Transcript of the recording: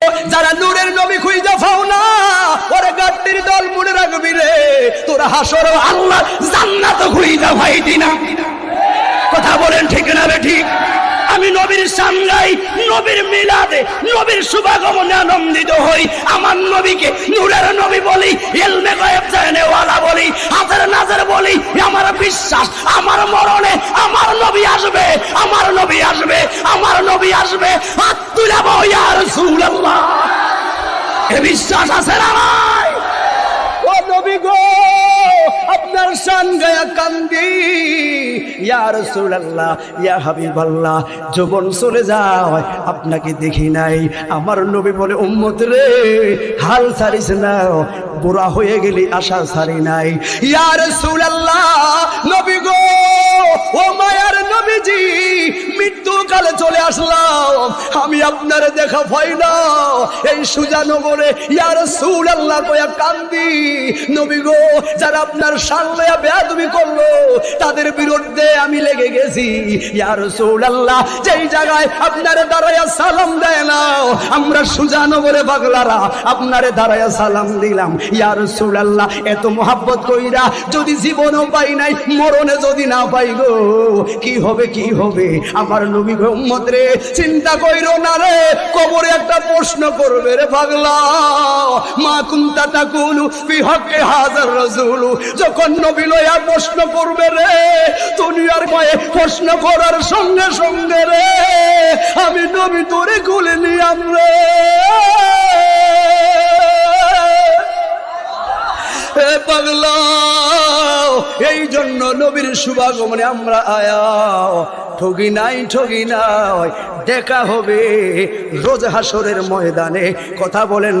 যারা নূরের নবী খুঁজে পাও না ওরে গাট্টির দল মনে রাখবি রে, তোরা হাসর আল্লাহ জান্নাত খুঁজে পাইতি না। কথা বলেন ঠিক না রে? ঠিক। আমি নবীর সামনে নবীর মিলাদে নবীর শুভাগমনে আনন্দিত হই। আমার নবীকে নূরের নবী বলি, ইলমে গায়েব জানে ওয়ালা বলি, হাতের নাজর বলি। আমার বিশ্বাস আমার মরণে আমার নবী আসবে, আমার নবী আসবে, আমার নবী আসবে। হাত তুলে বল ইয়া রাসূলুল্লাহ। এ বিশ্বাস আছে না ভাই? ও নবী গো, আপনার শান গায়া কান্দি, ইয়া রাসূলুল্লাহ, ইয়া হাবিবাল্লাহ। যৌবন চলে যায় আপনাকে দেখি নাই। আমার নবী বলে, উম্মত রে হাল ছাড়িস না, বুড়া হয়ে গেলি আশা ছাড়ি নাই। ইয়া রাসূলুল্লাহ, নবী গো, ও মায়ার নবীজি, মৃত্যুকালে চলে আসলাম, আমি আপনার দেখা পাই না এই সুজানগরে। ইয়া রাসূলুল্লাহ কয়া কান্দি। নবী গো, যারা আপনার সামনে বেয়াদবি করলো তাদের বিরুদ্ধে আমি লেগে গেছি। ইয়া রাসূলুল্লাহ, যেই জায়গায় আপনারে দাঁড়ায়া সালাম দেয় না আমরা সুজানগরে পাগলারা আপনারে দাঁড়ায়া সালাম দিলাম। ইয়া রাসূলুল্লাহ, এত মোহাব্বত কইরা যদি জীবনও পাই নাই, মরণে যদি না পাই গো, কি হবে কি হবে? আমার নবী গো, উম্মত রে চিন্তা কইরো না রে, কবরে একটা প্রশ্ন করবে রে পাগলা। মা কুনতা তাকুলু ফি হক্কি হাযার রাসূল, যখন নবী লয়া প্রশ্ন করবে রে, দুনিয়ার ভয়ে প্রশ্ন করার সঙ্গে সঙ্গে রে আমি নবী তোরে কোলে নিয়াম রে। হে পাগলা, এই জন্য নবীর শুভাগমনে আমরা আয়া। ঠগি নাই ঠগি নাই, দেখা হবে রোজ হাসরের ময়দানে। কথা বলেন।